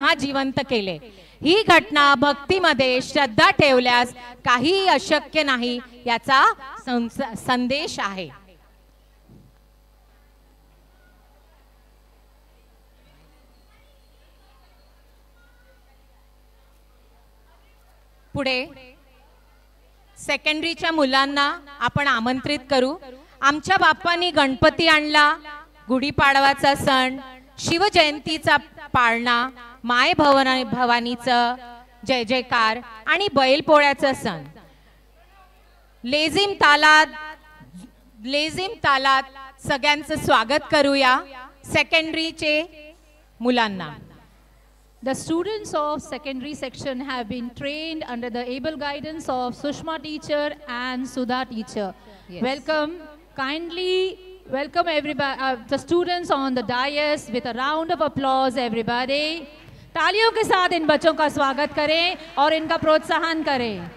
हा जिवंत केले। ही घटना भक्तीमध्ये श्रद्धा ठेवल्यास काही अशक्य नाही याचा संदेश आहे। पुढे सेकंडरीच्या मुलांना आपण आमंत्रित करू। आमच्या बाप्पांनी गणपती आणला, गुढीपाडवाचा सण, शिवजयंतीचा पाळणा, माय भवानीचा जय जयकार आणि बैलपोळ्याचा सण। लेझिम तालात सगळ्यांचं स्वागत करूया सेकंडरीचे मुलांना। The students of secondary section have been trained under the able guidance of Sushma teacher and Sudha teacher. Yes. Welcome, kindly welcome everybody, the students on the dais with a round of applause everybody. तालियों के साथ in बच्चों का स्वागत करें और इनका प्रोत्साहन करें।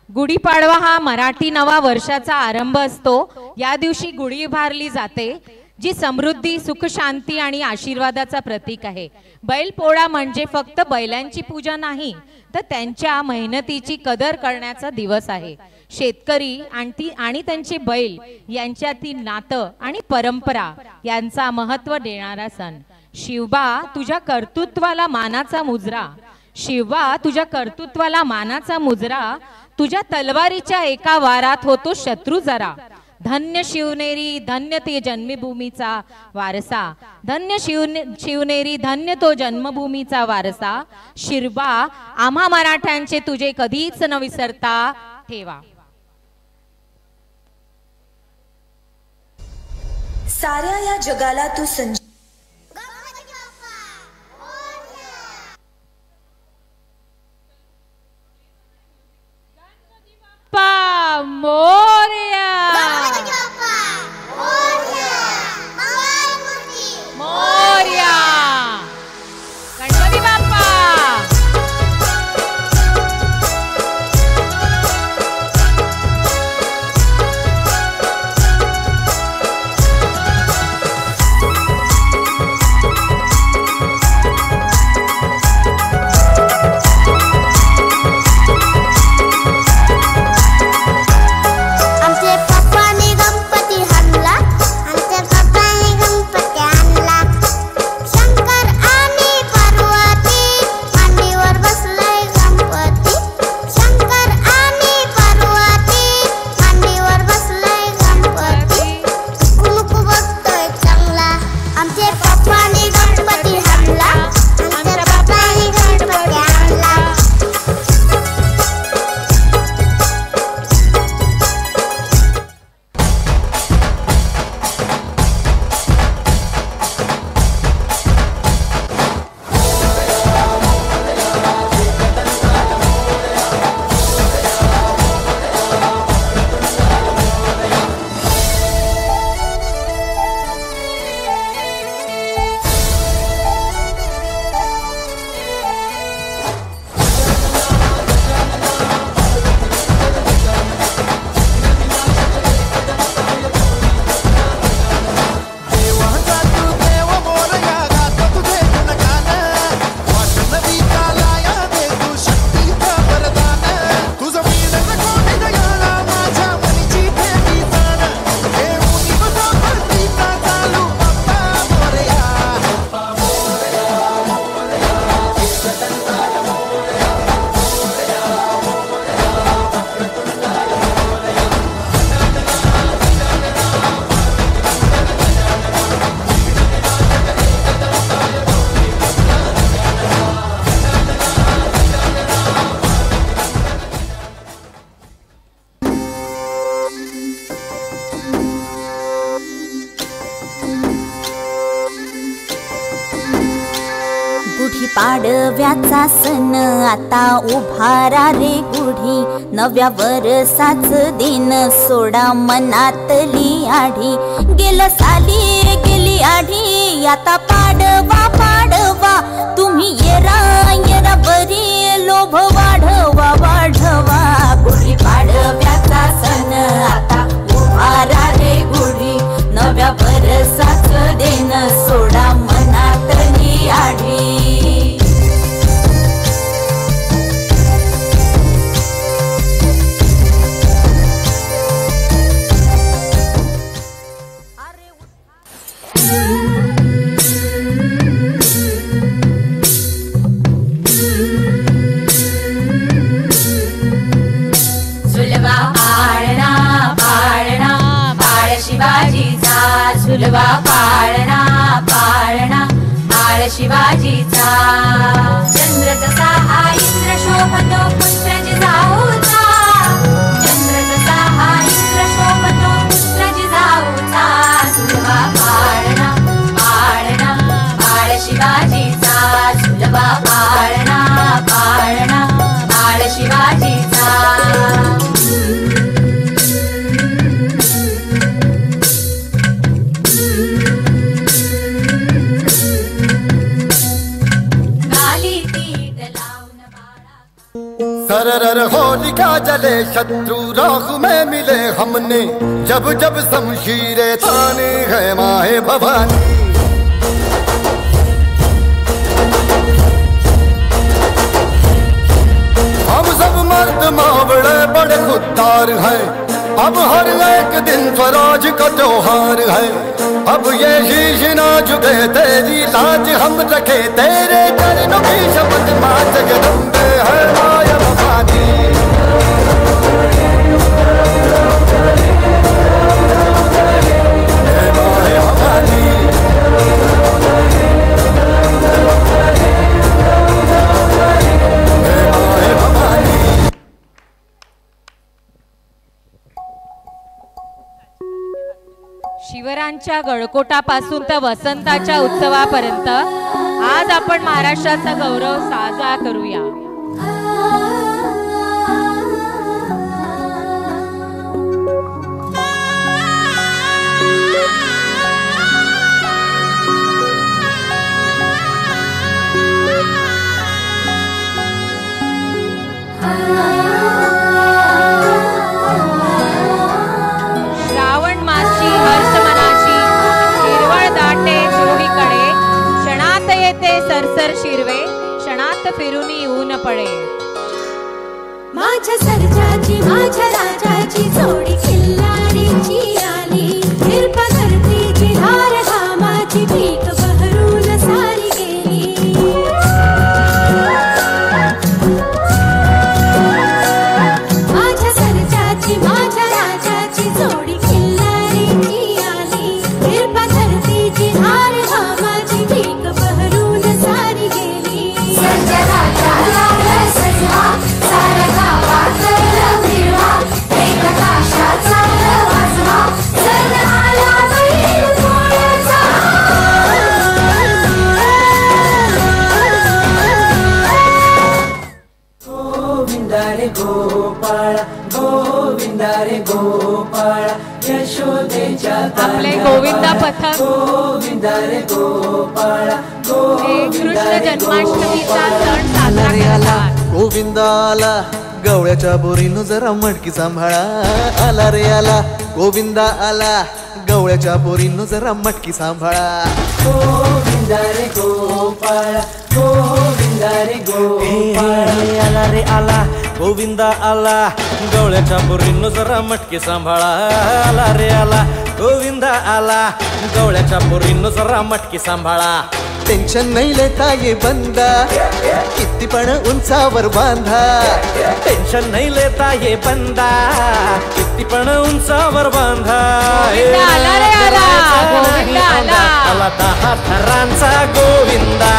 गुढीपाडवा हा मराठी नवा वर्षाचा आरंभ असतो। या दिवशी गुढी उभारली जाते जी समृद्धी, सुख, शांती आणि आशीर्वादाचा प्रतीक आहे। बैलपोळा म्हणजे फक्त बैलांची पूजा नाही तर त्यांच्या मेहनतीची कदर करण्याचा दिवस आहे। शेतकरी आणि त्यांचे बैल यांच्यातील नातं आणि परंपरा यांचा महत्त्व देणारा सण। शिवबा तुझ्या कर्तृत्वाला मानाचा मुजरा, शिवबा तुझ्या कर्तृत्वाला मानाचा मुजरा, तुझ्या तलवारीच्या एका वारात होतो शत्रू जरा। धन्य शिवनेरी, धन्य ते जन्मभूमीचा वारसा, धन्य शिवनेरी, धन्य तो जन्मभूमीचा वारसा। शिरबा आम्हा मराठ्यांचे तुझे कधीच न विसरता ठेवा। साऱ्या या जगाला तू मोरया मोरया गणपती बाप्पा। पाडव्याचा सण आता उभारा रे गुढी, नव्या वर्षाच दिन सोडा मनातली आढी। गेलं साली गेली आढी, आता पाडवा पाडवा, तुम्ही येरा येरा बरी लोभ वाढवा वाढवा। गुढी पाडव्याचा सण आता उभारा रे गुढी, नव्या वर्षाच दिन सोडा मनातली झुलवा पाळणा पाळणा बाळ शिवाजीचा चंद्र जसा हा इंद्र शोभतो पुत्र जिजाऊचा चंद्र जसा हा इंद्र शोभतो पुत्र जिजाऊचा झुलवा पाळणा पाळणा बाळ शिवाजीचा झुलवा पाळणा पाळणा बाळ शिवाजीचा सरर होलिका जले शत्रु राह में मिले हमने जब जब शमशीरें ताने है माहे भवानी हम सब मर्द मावड़े बड़े खुददार हैं अब हर एक दिन स्वराज का त्योहार है अब ये शीश ना झुके तेरी लाज हम रखे तेरे चरणों की शपथ मां जगदम्बे है माया भवानी शिवरायांच्या गळकोटापासून तर वसंताच्या उत्सवापर्यंत आज आपण महाराष्ट्राचा गौरव साजरा करूया. श्रावण मासी हर्ष मनाची हिरवळ दाटे चोहीकडे क्षणात येते सरसर शिरवे क्षणात फिरून ऊन पडे. माझ्या सर्जाची माझ्या राजाची जोडी खिल्लारीची आली हिरपा धरतीची धार घामाची पीक बहरून सारी गेली. माझ्या सर्जाची माझ्या राजाची जोडी खिल्लारीची आली हिरपा धरतीची धार घामाची पीक बहरून सारी गेली. सर्जा राजाला सजवा सारा गावात फिरवा एक आकाशाचा वाजवा सण आला बैल पोळ्याचा. गोविंदा रे गोपाळा गोविंदा रे गोपाळा यशोदेच्या आपले गोविंदा पथक गोविंदा रे गोपाळा हे कृष्ण जन्माष्टमीचा सण साजरा करतात. गोविंदा आला गवळ्याच्या बोरीनं जरा मटकी सांभाळा आला रे आला गोविंदा आला गवळ्याच्या बोरीनं जरा मटकी सांभाळा. गोविंदा रे गोपाळा गोविंदा रे गोपाळा आला रे आला गोविंदा आला गवळ्याच्या बोरीनं जरा मटकी सांभाळा. आला रे आला गोविंदा आला गवळ्याच्या बोरीनं जरा मटकी सांभाळा. टेन्शन नाही लेता ये बंदा किती पण उंचावर बांधा. टेन्शन नाही लेता ये बंदा किती पण उंचावर बांधा. गोविंदा आला रे आला गोविंदा आला आला 10 थरांचा गोविंदा.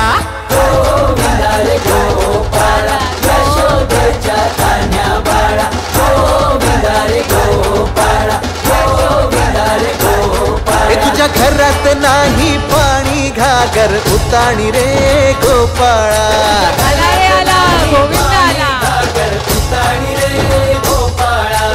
गोविंदा रे गोपाळा यशोदेच्या तान्या बाळा गोविंदा रे गोपाळा गोविंदा रे गोपाळा. तुझ्या घरात नाही पाणी घागर उताणी रे गोपाळा. आला रे आला गोविंदा आला. उताणी रे Gopala.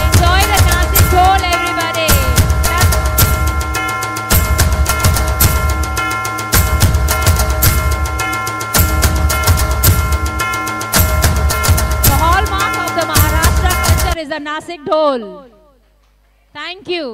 Enjoy the Nashik Dhol, everybody. The hallmark of the Maharashtra culture is the Nashik Dhol. Thank you.